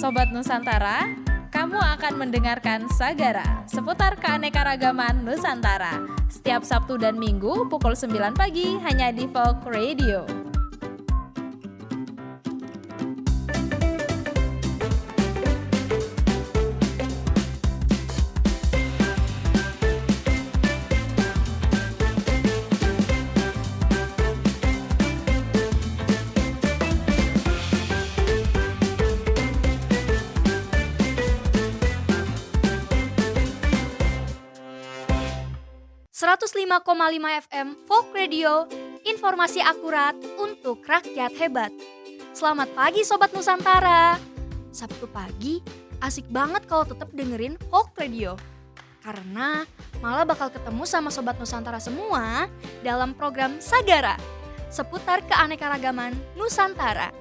Sobat Nusantara, kamu akan mendengarkan Sagara seputar keanekaragaman Nusantara setiap Sabtu dan Minggu pukul 9 pagi hanya di Folk Radio. 105,5 FM Folk Radio, informasi akurat untuk rakyat hebat. Selamat pagi Sobat Nusantara. Sabtu pagi, asik banget kalau tetap dengerin Folk Radio. Karena malah bakal ketemu sama Sobat Nusantara semua dalam program Sagara, seputar keanekaragaman Nusantara.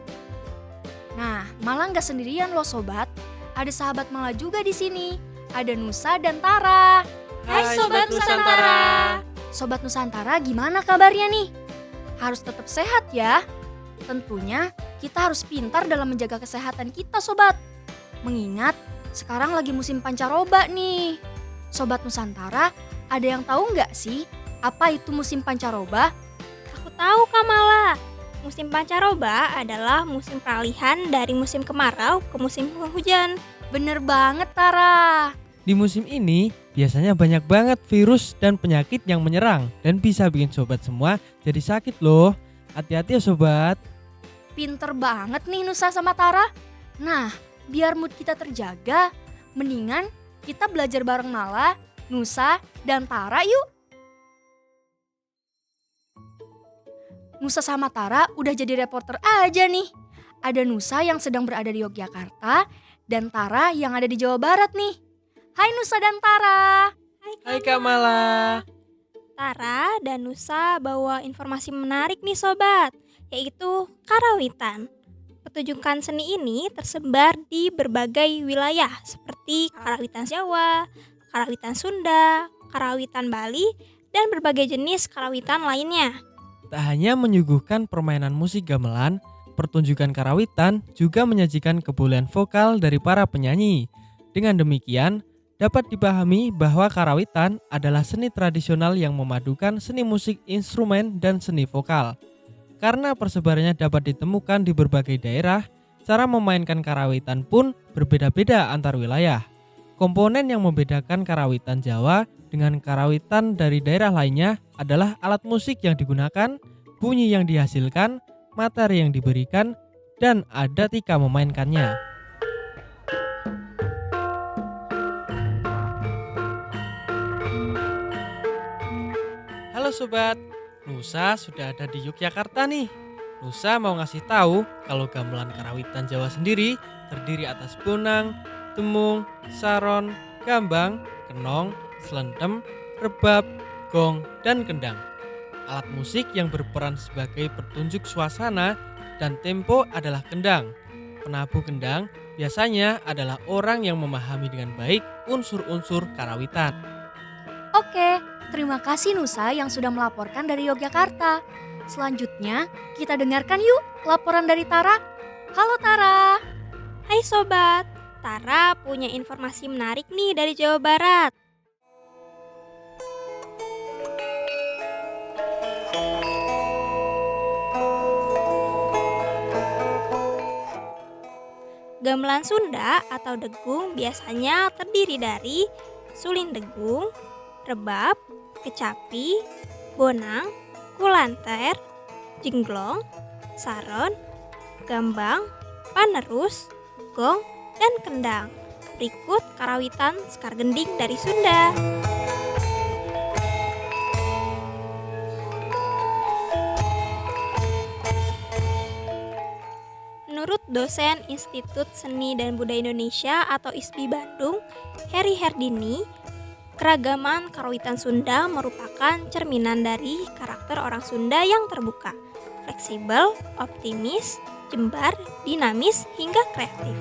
Nah, malah nggak sendirian loh Sobat, ada sahabat malah juga di sini. Ada Nusa dan Tara. Hai Sobat Nusantara. Sobat Nusantara gimana kabarnya nih? Harus tetap sehat ya. Tentunya kita harus pintar dalam menjaga kesehatan kita Sobat. Mengingat sekarang lagi musim pancaroba nih. Sobat Nusantara, ada yang tahu nggak sih apa itu musim pancaroba? Aku tahu Kamala. Musim pancaroba adalah musim peralihan dari musim kemarau ke musim hujan. Bener banget Tara. Di musim ini biasanya banyak banget virus dan penyakit yang menyerang dan bisa bikin sobat semua jadi sakit loh. Hati-hati ya sobat. Pinter banget nih Nusa sama Tara. Nah, biar mood kita terjaga, mendingan kita belajar bareng Nala, Nusa, dan Tara yuk. Nusa sama Tara udah jadi reporter aja nih. Ada Nusa yang sedang berada di Yogyakarta dan Tara yang ada di Jawa Barat nih. Hai Nusa dan Tara. Hai Kamala. Tara dan Nusa bawa informasi menarik nih sobat, yaitu karawitan. Pertunjukan seni ini tersebar di berbagai wilayah seperti karawitan Jawa, karawitan Sunda, karawitan Bali, dan berbagai jenis karawitan lainnya. Tak hanya menyuguhkan permainan musik gamelan, pertunjukan karawitan juga menyajikan kebolehan vokal dari para penyanyi. Dengan demikian, dapat dipahami bahwa karawitan adalah seni tradisional yang memadukan seni musik instrumen dan seni vokal. Karena persebarannya dapat ditemukan di berbagai daerah, cara memainkan karawitan pun berbeda-beda antar wilayah. Komponen yang membedakan karawitan Jawa dengan karawitan dari daerah lainnya adalah alat musik yang digunakan, bunyi yang dihasilkan, materi yang diberikan, dan adatika memainkannya. Halo sobat, Nusa sudah ada di Yogyakarta nih. Nusa mau ngasih tahu kalau gamelan karawitan Jawa sendiri terdiri atas bonang, demung, saron, gambang, kenong, selendem, rebab, gong, dan kendang. Alat musik yang berperan sebagai petunjuk suasana dan tempo adalah kendang. Penabuh kendang biasanya adalah orang yang memahami dengan baik unsur-unsur karawitan. Oke, terima kasih Nusa yang sudah melaporkan dari Yogyakarta. Selanjutnya, kita dengarkan yuk laporan dari Tara. Halo Tara. Hai sobat, Tara punya informasi menarik nih dari Jawa Barat. Gamelan Sunda atau degung biasanya terdiri dari sulin degung, rebab, kecapi, bonang, kulanter, jenglong, saron, gambang, panerus, gong, dan kendang. Berikut karawitan Sekar Gending dari Sunda. Menurut dosen Institut Seni dan Budaya Indonesia atau ISBI Bandung, Heri Herdini, keragaman karawitan Sunda merupakan cerminan dari karakter orang Sunda yang terbuka, fleksibel, optimis, jembar, dinamis, hingga kreatif.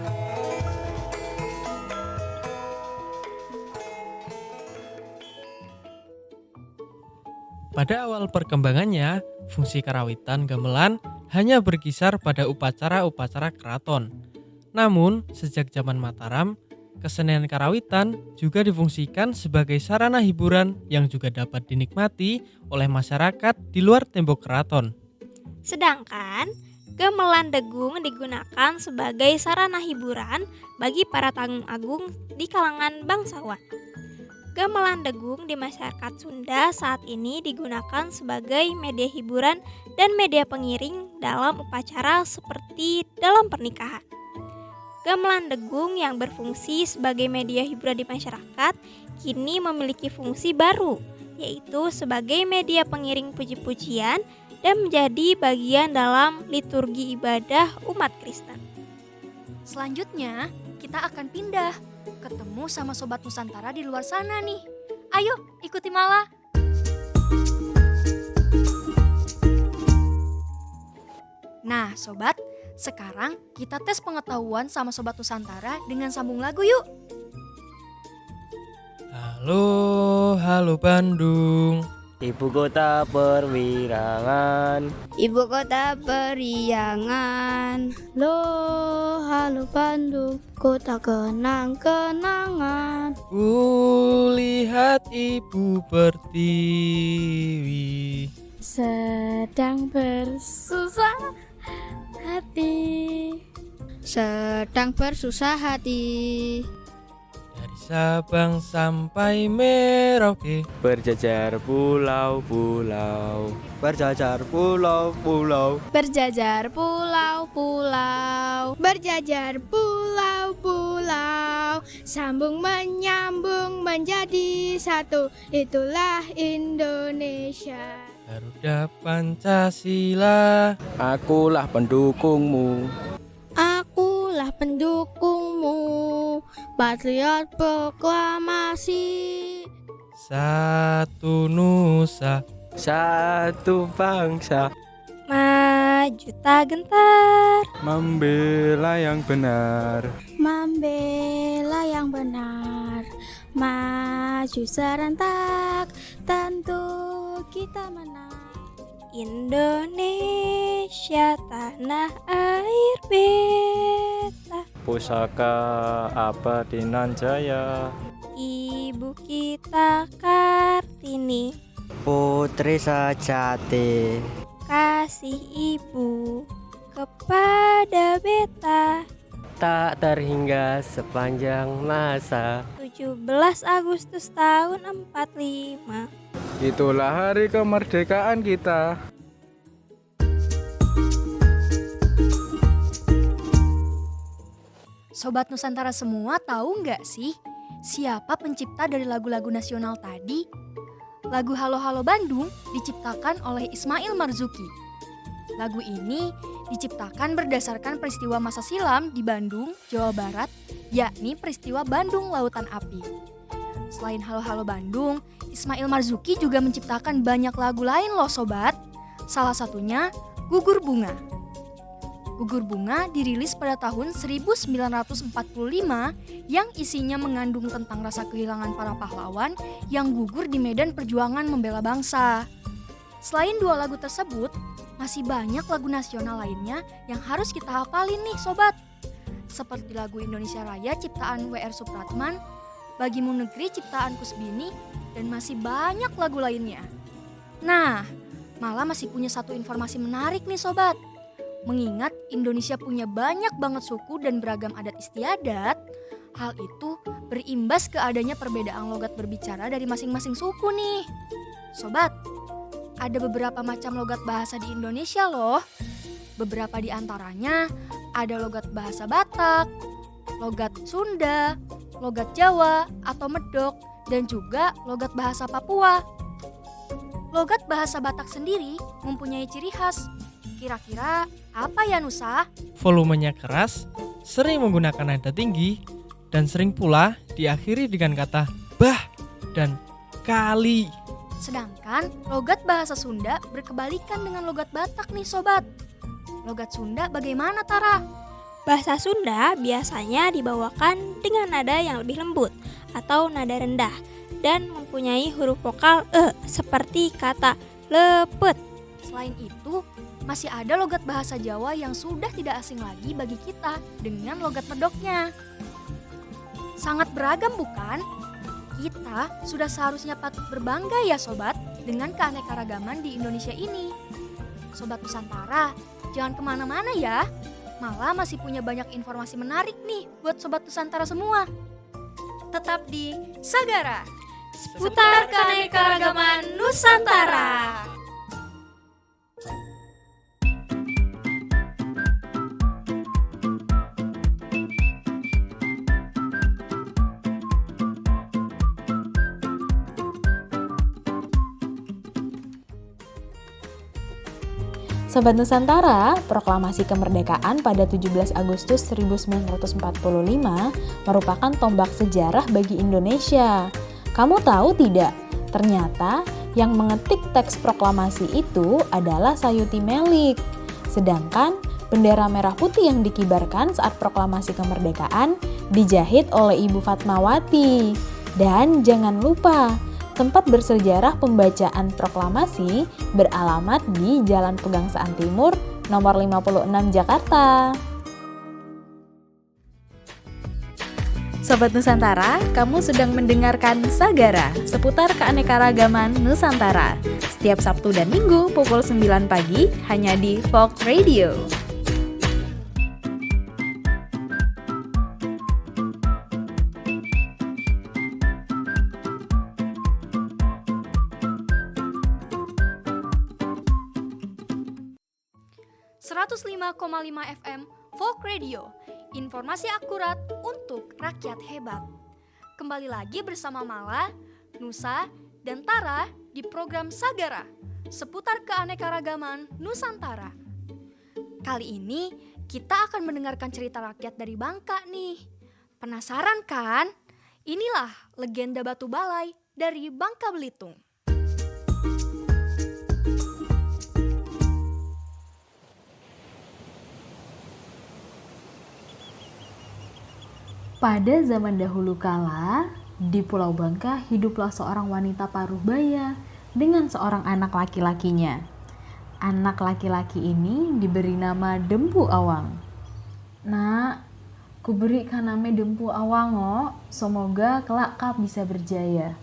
Pada awal perkembangannya, fungsi karawitan gamelan hanya berkisar pada upacara-upacara keraton. Namun, sejak zaman Mataram, kesenian karawitan juga difungsikan sebagai sarana hiburan yang juga dapat dinikmati oleh masyarakat di luar tembok keraton. Sedangkan gamelan degung digunakan sebagai sarana hiburan bagi para tamu agung di kalangan bangsawan. Gamelan degung di masyarakat Sunda saat ini digunakan sebagai media hiburan dan media pengiring dalam upacara seperti dalam pernikahan. Gamelan degung yang berfungsi sebagai media hiburan di masyarakat kini memiliki fungsi baru, yaitu sebagai media pengiring puji-pujian dan menjadi bagian dalam liturgi ibadah umat Kristen. Selanjutnya, kita akan pindah ketemu sama Sobat Nusantara di luar sana nih. Ayo, ikuti Mala. Nah, Sobat, sekarang kita tes pengetahuan sama Sobat Nusantara dengan sambung lagu yuk. Halo Bandung. Ibu kota perwirangan, Ibu kota periangan, loh halo Bandung, kota kenang-kenangan. Kulihat ibu pertiwi, Sedang bersusah hati, sedang bersusah hati. dari Sabang sampai Merauke. berjajar pulau-pulau, berjajar pulau-pulau, Berjajar pulau-pulau, berjajar pulau-pulau, sambung menyambung menjadi satu, itulah Indonesia. Garuda Pancasila, akulah pendukungmu. Akulah pendukungmu, patriot proklamasi. satu nusa. Satu bangsa, Maju tak gentar, membela yang benar. Membela yang benar, maju serentak, tentu kita menang. Indonesia tanah air beta, Pusaka Abadinan Jaya, ibu kita Kartini, putri sejati. kasih ibu kepada beta. Tak terhingga sepanjang masa. 17 Agustus tahun 45. Itulah hari kemerdekaan kita. Sobat Nusantara semua tahu nggak sih siapa pencipta dari lagu-lagu nasional tadi? Lagu Halo Halo Bandung diciptakan oleh Ismail Marzuki. Lagu ini diciptakan berdasarkan peristiwa masa silam di Bandung, Jawa Barat, yakni peristiwa Bandung Lautan Api. Selain Halo Halo Bandung, Ismail Marzuki juga menciptakan banyak lagu lain loh sobat. Salah satunya Gugur Bunga. Gugur Bunga dirilis pada tahun 1945 yang isinya mengandung tentang rasa kehilangan para pahlawan yang gugur di medan perjuangan membela bangsa. Selain dua lagu tersebut, masih banyak lagu nasional lainnya yang harus kita hafalin nih sobat. Seperti lagu Indonesia Raya ciptaan W.R. Supratman, Bagimu Negeri ciptaan Kusbini, dan masih banyak lagu lainnya. Nah, Mala masih punya satu informasi menarik nih sobat. Mengingat Indonesia punya banyak banget suku dan beragam adat istiadat, hal itu berimbas ke adanya perbedaan logat berbicara dari masing-masing suku nih. Sobat, ada beberapa macam logat bahasa di Indonesia loh. Beberapa di antaranya ada logat bahasa Batak, logat Sunda, logat Jawa atau Medok, dan juga logat bahasa Papua. Logat bahasa Batak sendiri mempunyai ciri khas. Kira-kira apa ya Nusa? Volumenya keras, sering menggunakan nada tinggi, dan sering pula diakhiri dengan kata bah dan kali. Sedangkan logat bahasa Sunda berkebalikan dengan logat Batak nih sobat. Logat Sunda bagaimana Tara? Bahasa Sunda biasanya dibawakan dengan nada yang lebih lembut atau nada rendah dan mempunyai huruf vokal seperti kata lepet. Selain itu, masih ada logat bahasa Jawa yang sudah tidak asing lagi bagi kita dengan logat medoknya. Sangat beragam bukan? Kita sudah seharusnya patut berbangga ya sobat dengan keanekaragaman di Indonesia ini. Sobat Nusantara, jangan kemana-mana ya. Malah masih punya banyak informasi menarik nih buat Sobat Nusantara semua. Tetap di Sagara, Seputar keanekaragaman Nusantara. Sobat Nusantara, proklamasi kemerdekaan pada 17 Agustus 1945 merupakan tombak sejarah bagi Indonesia. Kamu tahu tidak? Ternyata yang mengetik teks proklamasi itu adalah Sayuti Melik. Sedangkan bendera merah putih yang dikibarkan saat proklamasi kemerdekaan dijahit oleh Ibu Fatmawati. Dan jangan lupa, tempat bersejarah pembacaan proklamasi beralamat di Jalan Pegangsaan Timur, nomor 56 Jakarta. Sobat Nusantara, kamu sedang mendengarkan Sagara, seputar keanekaragaman Nusantara. Setiap Sabtu dan Minggu pukul 9 pagi hanya di Folk Radio. FM Folk Radio, informasi akurat untuk rakyat hebat. Kembali lagi bersama Mala, Nusa, dan Tara di program Sagara, seputar keanekaragaman Nusantara. Kali ini kita akan mendengarkan cerita rakyat dari Bangka nih. Penasaran kan? Inilah legenda Batu Balai dari Bangka Belitung. Pada zaman dahulu kala, di Pulau Bangka hiduplah seorang wanita paruh baya dengan seorang anak laki-lakinya. Anak laki-laki ini diberi nama Dempu Awang. Nak, kuberikan nama Dempu Awang, semoga kelak kau bisa berjaya.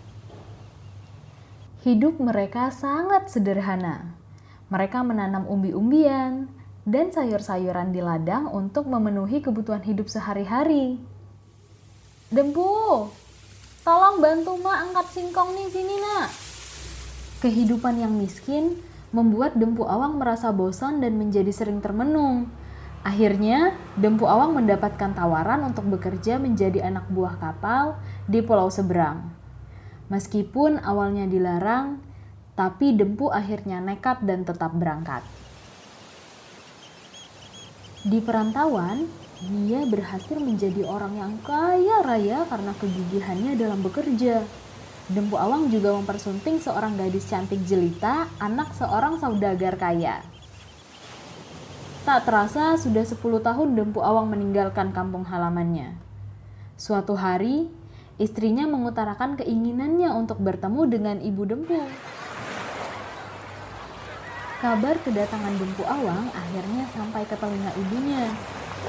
Hidup mereka sangat sederhana. Mereka menanam umbi-umbian dan sayur-sayuran di ladang untuk memenuhi kebutuhan hidup sehari-hari. Dempu, tolong bantu mak angkat singkong nih sini nak. Kehidupan yang miskin membuat Dempu Awang merasa bosan dan menjadi sering termenung. Akhirnya, Dempu Awang mendapatkan tawaran untuk bekerja menjadi anak buah kapal di pulau seberang. Meskipun awalnya dilarang, tapi Dempu akhirnya nekat dan tetap berangkat. Di perantauan, dia berhasil menjadi orang yang kaya raya karena kegigihannya dalam bekerja. Dempu Awang juga mempersunting seorang gadis cantik jelita, anak seorang saudagar kaya. Tak terasa sudah 10 tahun Dempu Awang meninggalkan kampung halamannya. Suatu hari, istrinya mengutarakan keinginannya untuk bertemu dengan ibu Dempu. Kabar kedatangan Dempu Awang akhirnya sampai ke telinga ibunya.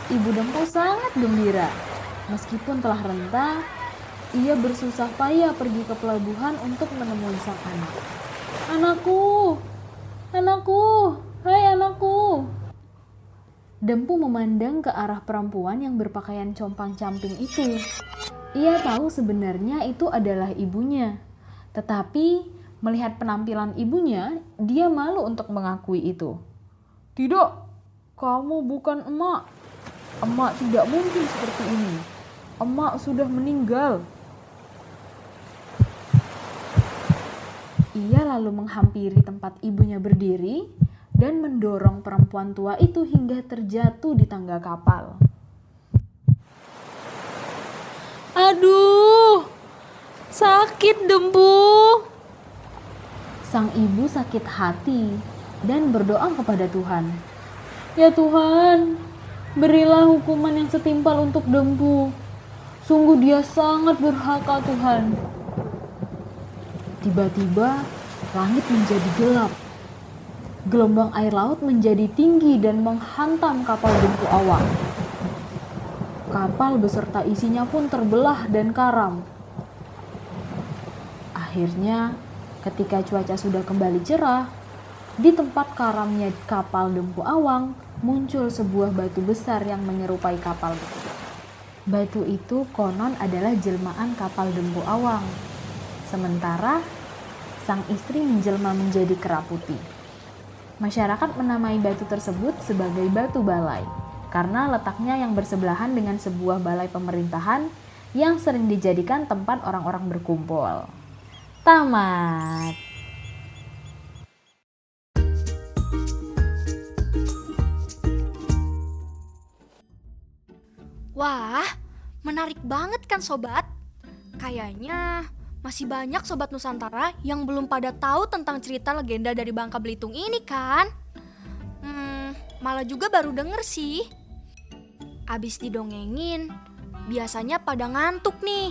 Ibu Dempu sangat gembira. Meskipun telah renta, ia bersusah payah pergi ke pelabuhan untuk menemui sang anak. Anakku, anakku, hai anakku. Dempu memandang ke arah perempuan yang berpakaian compang-camping itu. Ia tahu sebenarnya itu adalah ibunya. Tetapi melihat penampilan ibunya, dia malu untuk mengakui itu. Tidak, kamu bukan emak. Emak tidak mungkin seperti ini. Emak sudah meninggal. Ia lalu menghampiri tempat ibunya berdiri dan mendorong perempuan tua itu hingga terjatuh di tangga kapal. Aduh, sakit Dempu. Sang ibu sakit hati dan berdoa kepada Tuhan. Ya Tuhan, berilah hukuman yang setimpal untuk Dempu. Sungguh dia sangat durhaka Tuhan. Tiba-tiba langit menjadi gelap. Gelombang air laut menjadi tinggi dan menghantam kapal Dempu Awang. Kapal beserta isinya pun terbelah dan karam. Akhirnya, ketika cuaca sudah kembali cerah, di tempat karamnya kapal Dempu Awang muncul sebuah batu besar yang menyerupai kapal. Batu itu konon adalah jelmaan kapal Dempu Awang. Sementara sang istri menjelma menjadi kera putih. Masyarakat menamai batu tersebut sebagai batu balai karena letaknya yang bersebelahan dengan sebuah balai pemerintahan yang sering dijadikan tempat orang-orang berkumpul. Tamat. Wah, menarik banget kan sobat? Kayaknya masih banyak sobat Nusantara yang belum pada tahu tentang cerita legenda dari Bangka Belitung ini kan? Malah juga baru denger sih. Abis didongengin, biasanya pada ngantuk nih.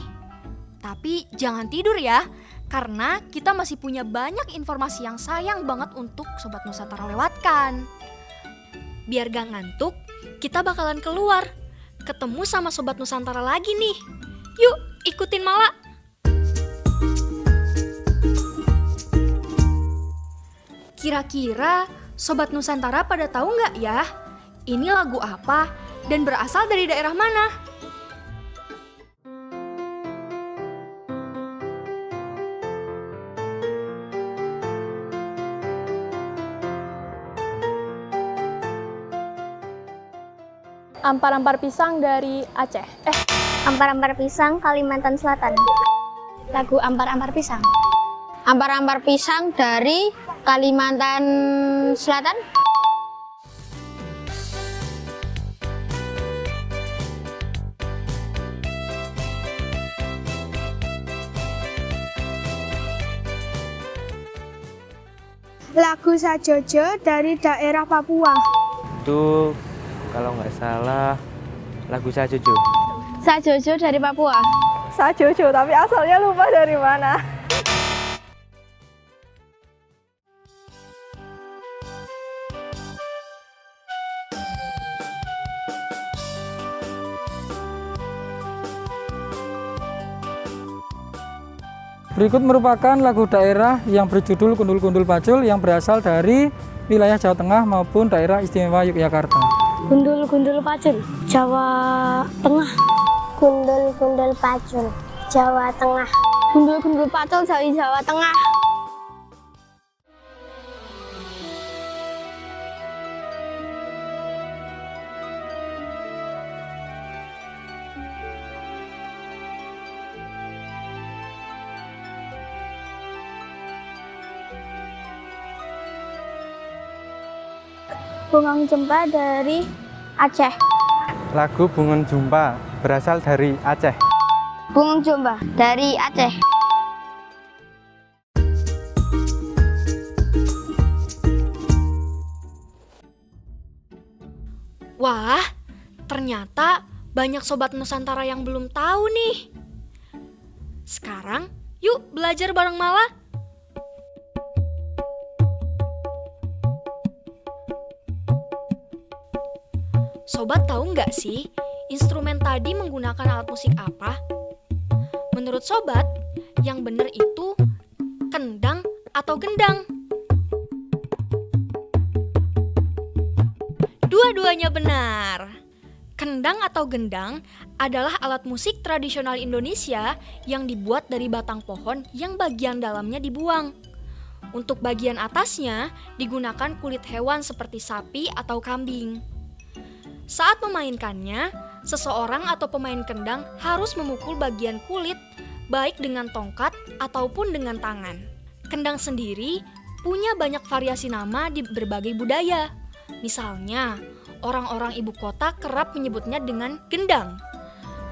Tapi jangan tidur ya, karena kita masih punya banyak informasi yang sayang banget untuk sobat Nusantara lewatkan. Biar gak ngantuk, kita bakalan keluar ketemu sama sobat Nusantara lagi nih. Yuk, ikutin Mala. Kira-kira sobat Nusantara pada tahu nggak ya? Ini lagu apa dan berasal dari daerah mana? Ampar-ampar pisang dari Aceh. Ampar-ampar pisang Kalimantan Selatan. Lagu ampar-ampar pisang. Ampar-ampar pisang dari Kalimantan Selatan. Lagu Sajojo dari daerah Papua. Itu kalau nggak salah lagu Sajojo. Sajojo dari Papua. Sajojo, tapi asalnya lupa dari mana. Berikut merupakan lagu daerah yang berjudul Gundul-Gundul Pacul yang berasal dari wilayah Jawa Tengah maupun daerah istimewa Yogyakarta. Gundul-gundul pacul, Jawa Tengah. Gundul-gundul pacul, Jawa Tengah. Gundul-gundul pacul dari Jawa Tengah. Bungang Jempa dari Aceh. Lagu Bungan Jumpa berasal dari Aceh. Bungang Jempa dari Aceh. Wah, ternyata banyak sobat Nusantara yang belum tahu nih. Sekarang, yuk belajar bareng Mala. Sobat tahu nggak sih, instrumen tadi menggunakan alat musik apa? Menurut sobat, yang benar itu kendang atau gendang. Dua-duanya benar. Kendang atau gendang adalah alat musik tradisional Indonesia yang dibuat dari batang pohon yang bagian dalamnya dibuang. Untuk bagian atasnya digunakan kulit hewan seperti sapi atau kambing. Saat memainkannya, seseorang atau pemain kendang harus memukul bagian kulit baik dengan tongkat ataupun dengan tangan. Kendang sendiri punya banyak variasi nama di berbagai budaya. Misalnya, orang-orang ibu kota kerap menyebutnya dengan gendang.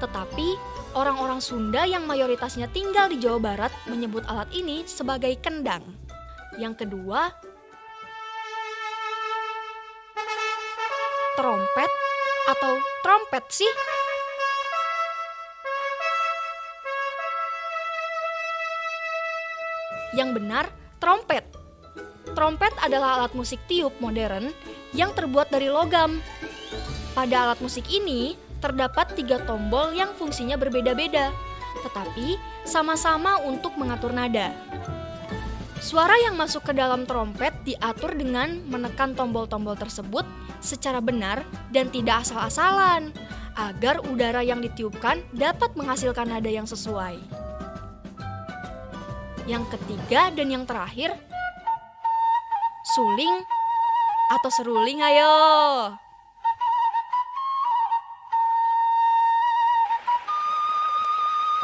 Tetapi, orang-orang Sunda yang mayoritasnya tinggal di Jawa Barat menyebut alat ini sebagai kendang. Yang kedua, trompet atau trompet sih? Yang benar, trompet. Trompet adalah alat musik tiup modern yang terbuat dari logam. Pada alat musik ini terdapat 3 tombol yang fungsinya berbeda-beda, tetapi sama-sama untuk mengatur nada. Suara yang masuk ke dalam trompet diatur dengan menekan tombol-tombol tersebut secara benar dan tidak asal-asalan, agar udara yang ditiupkan dapat menghasilkan nada yang sesuai. Yang ketiga dan yang terakhir, suling atau seruling, ayo.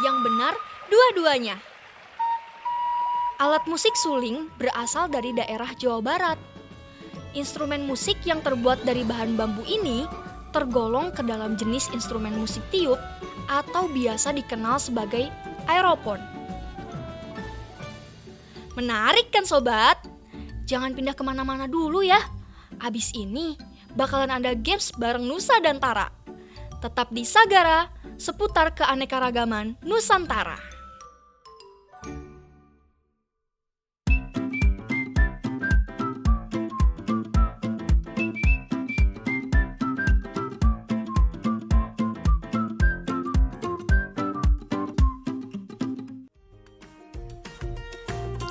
Yang benar, dua-duanya. Alat musik suling berasal dari daerah Jawa Barat. Instrumen musik yang terbuat dari bahan bambu ini tergolong ke dalam jenis instrumen musik tiup atau biasa dikenal sebagai aeropon. Menarik kan sobat? Jangan pindah kemana-mana dulu ya. Abis ini bakalan ada games bareng Nusa dan Tara. Tetap di Sagara, seputar keanekaragaman Nusantara.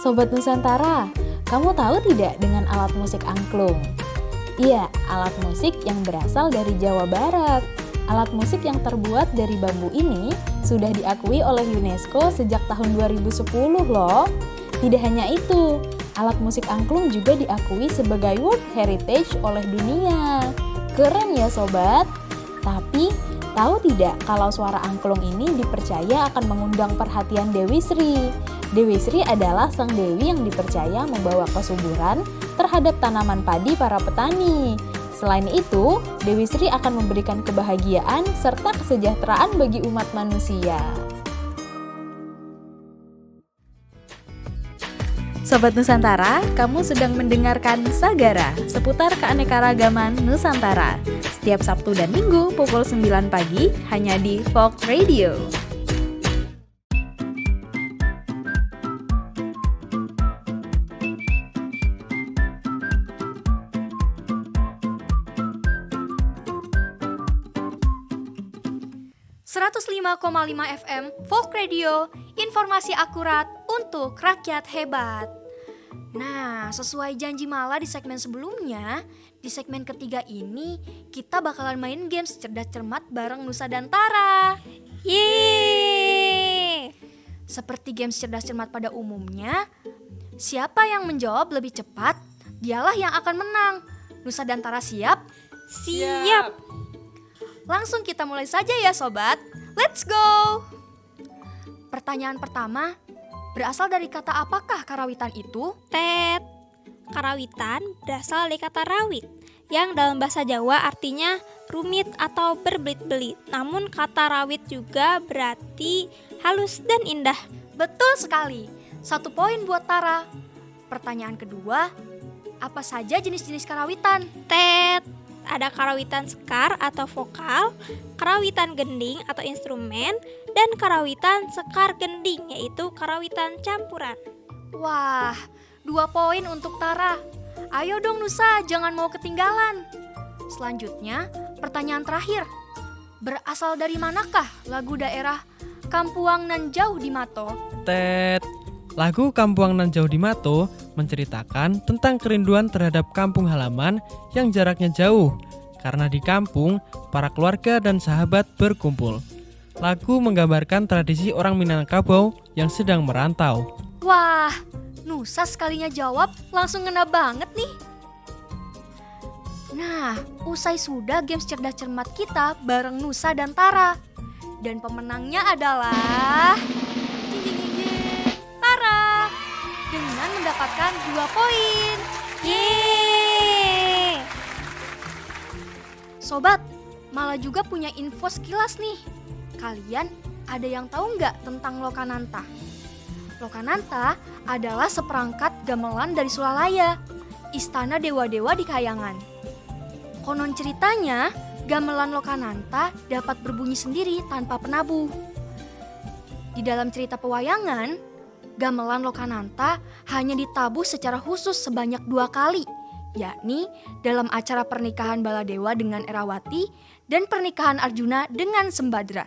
Sobat Nusantara, kamu tahu tidak dengan alat musik angklung? Iya, alat musik yang berasal dari Jawa Barat. Alat musik yang terbuat dari bambu ini sudah diakui oleh UNESCO sejak tahun 2010 loh. Tidak hanya itu, alat musik angklung juga diakui sebagai World Heritage oleh dunia. Keren ya sobat? Tapi, tahu tidak kalau suara angklung ini dipercaya akan mengundang perhatian Dewi Sri? Dewi Sri adalah sang dewi yang dipercaya membawa kesuburan terhadap tanaman padi para petani. Selain itu, Dewi Sri akan memberikan kebahagiaan serta kesejahteraan bagi umat manusia. Sobat Nusantara, kamu sedang mendengarkan Sagara, seputar keanekaragaman Nusantara. Setiap Sabtu dan Minggu pukul 9 pagi hanya di Folk Radio. .5 FM Folk Radio, informasi akurat untuk rakyat hebat. Nah, sesuai janji Mala di segmen sebelumnya, di segmen ketiga ini kita bakalan main games cerdas cermat bareng Nusa dan Tara. Yeay! Seperti games cerdas cermat pada umumnya, siapa yang menjawab lebih cepat, dialah yang akan menang. Nusa dan Tara siap? Siap! Langsung kita mulai saja ya sobat. Let's go! Pertanyaan pertama, berasal dari kata apakah karawitan itu? Tet. Karawitan berasal dari kata rawit, yang dalam bahasa Jawa artinya rumit atau berbelit-belit. Namun kata rawit juga berarti halus dan indah. Betul sekali. 1 poin buat Tara. Pertanyaan kedua, apa saja jenis-jenis karawitan? Tet. Ada karawitan sekar atau vokal, karawitan gending atau instrumen, dan karawitan sekar gending yaitu karawitan campuran. Wah, 2 poin untuk Tara. Ayo dong Nusa, jangan mau ketinggalan. Selanjutnya, pertanyaan terakhir. Berasal dari manakah lagu daerah Kampuang Nan Jauh di Mato? Tet. Lagu Kampuang Nan Jauh di Mato menceritakan tentang kerinduan terhadap kampung halaman yang jaraknya jauh. Karena di kampung, para keluarga dan sahabat berkumpul. Lagu menggambarkan tradisi orang Minangkabau yang sedang merantau. Wah, Nusa sekalinya jawab langsung ngena banget nih. Nah, usai sudah games cerdas cermat kita bareng Nusa dan Tara. Dan pemenangnya adalah Tara dengan mendapatkan 2 poin. Yeay! Sobat, Mala juga punya info sekilas nih. Kalian ada yang tahu nggak tentang Lokananta? Lokananta adalah seperangkat gamelan dari Sulalaya, istana dewa-dewa di Kayangan. Konon ceritanya, gamelan Lokananta dapat berbunyi sendiri tanpa penabuh. Di dalam cerita pewayangan, gamelan Lokananta hanya ditabuh secara khusus sebanyak 2 kali, yakni dalam acara pernikahan Baladewa dengan Erawati dan pernikahan Arjuna dengan Sembadra.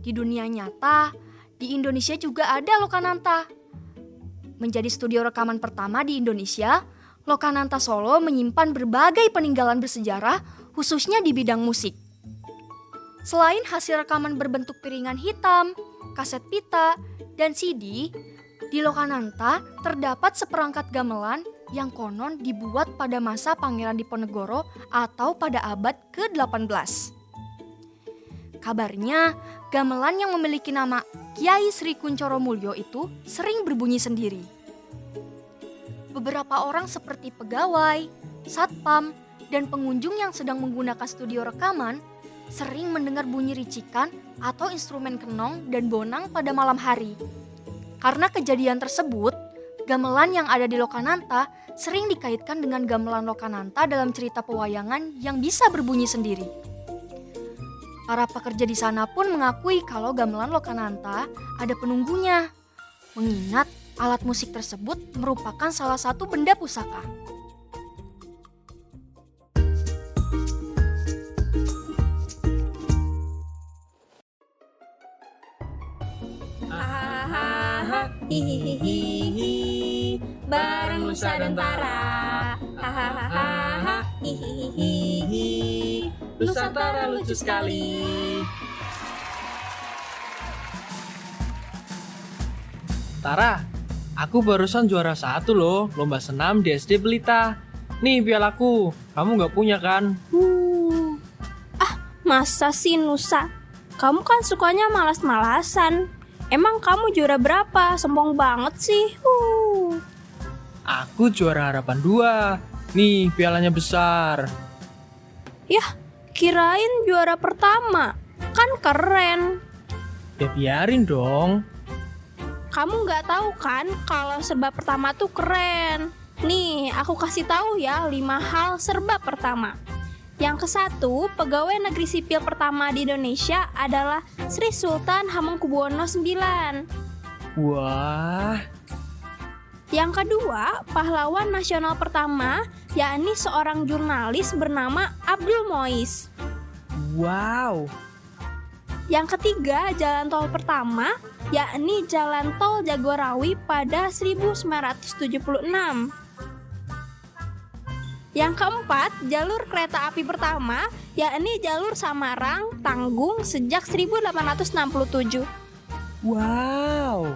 Di dunia nyata, di Indonesia juga ada Lokananta. Menjadi studio rekaman pertama di Indonesia, Lokananta Solo menyimpan berbagai peninggalan bersejarah khususnya di bidang musik. Selain hasil rekaman berbentuk piringan hitam, kaset pita, dan CD, di Lokananta terdapat seperangkat gamelan yang konon dibuat pada masa Pangeran Diponegoro atau pada abad ke-18. Kabarnya, gamelan yang memiliki nama Kiai Sri Kuncoro Mulyo itu sering berbunyi sendiri. Beberapa orang seperti pegawai, satpam, dan pengunjung yang sedang menggunakan studio rekaman sering mendengar bunyi ricikan atau instrumen kenong dan bonang pada malam hari. Karena kejadian tersebut, gamelan yang ada di Lokananta sering dikaitkan dengan gamelan Lokananta dalam cerita pewayangan yang bisa berbunyi sendiri. Para pekerja di sana pun mengakui kalau gamelan Lokananta ada penunggunya, mengingat alat musik tersebut merupakan salah satu benda pusaka. Hihihihi, bareng Nusa dan Tara. Hahaha, hihihihi, Nusantara lucu sekali. Tara, aku barusan juara 1 loh lomba senam di SD Pelita. Nih pialaku, kamu nggak punya kan? Masa sih Nusa? Kamu kan sukanya malas-malasan. Emang kamu juara berapa? Sombong banget sih. Aku juara harapan 2. Nih pialanya besar. Yah, kirain juara pertama. Kan keren. Ya biarin dong. Kamu nggak tahu kan kalau serba pertama tuh keren. Nih, aku kasih tahu ya 5 hal serba pertama. Yang ke-1, pegawai negeri sipil pertama di Indonesia adalah Sri Sultan Hamengkubuwono IX. Wah. Yang kedua, pahlawan nasional pertama, yakni seorang jurnalis bernama Abdul Muiz. Wow. Yang ketiga, jalan tol pertama, yakni jalan tol Jagorawi pada 1976. Yang keempat, jalur kereta api pertama, yakni jalur Samarang-Tanggung sejak 1867. Wow.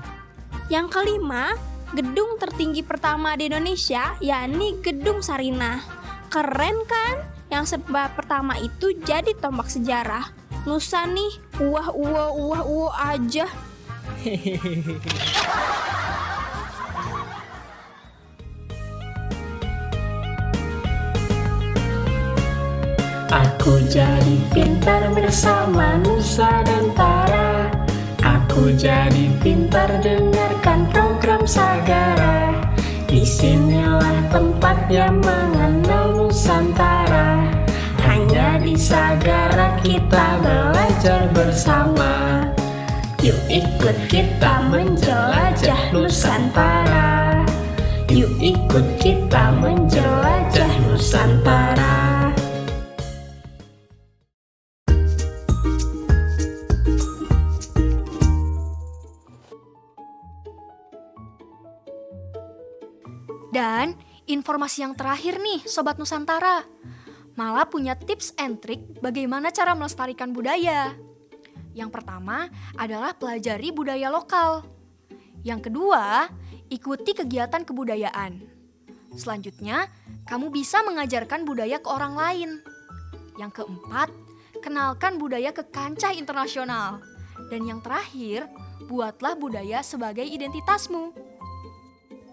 Yang kelima, gedung tertinggi pertama di Indonesia, yakni Gedung Sarinah. Keren kan? Yang serba pertama itu jadi tombak sejarah. Nusa nih, uah aja. Aku jadi pintar bersama Nusa dan Tara. Aku jadi pintar dengarkan program Sagara. Disinilah tempat yang mengenal Nusantara. Hanya di Sagara kita belajar bersama. Yuk ikut kita menjelajah Nusantara. Yuk ikut kita menjelajah Nusantara. Dan informasi yang terakhir nih Sobat Nusantara, Mala punya tips and trik bagaimana cara melestarikan budaya. Yang pertama adalah pelajari budaya lokal. Yang kedua, ikuti kegiatan kebudayaan. Selanjutnya, kamu bisa mengajarkan budaya ke orang lain. Yang keempat, kenalkan budaya ke kancah internasional. Dan yang terakhir, buatlah budaya sebagai identitasmu.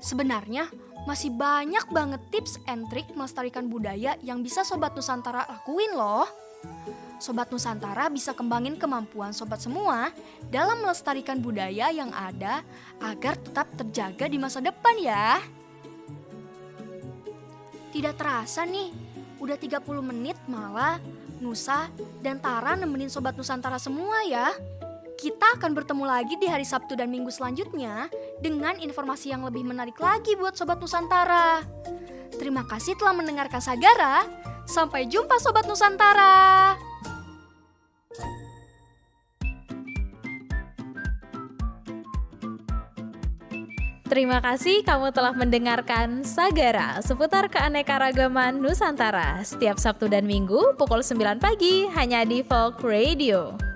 Sebenarnya, masih banyak banget tips and trik melestarikan budaya yang bisa Sobat Nusantara lakuin loh. Sobat Nusantara bisa kembangin kemampuan sobat semua dalam melestarikan budaya yang ada agar tetap terjaga di masa depan ya. Tidak terasa nih, udah 30 menit malah Nusa dan Tara nemenin Sobat Nusantara semua ya. Kita akan bertemu lagi di hari Sabtu dan Minggu selanjutnya dengan informasi yang lebih menarik lagi buat Sobat Nusantara. Terima kasih telah mendengarkan Sagara. Sampai jumpa Sobat Nusantara. Terima kasih kamu telah mendengarkan Sagara seputar keanekaragaman Nusantara setiap Sabtu dan Minggu pukul 9 pagi hanya di Folk Radio.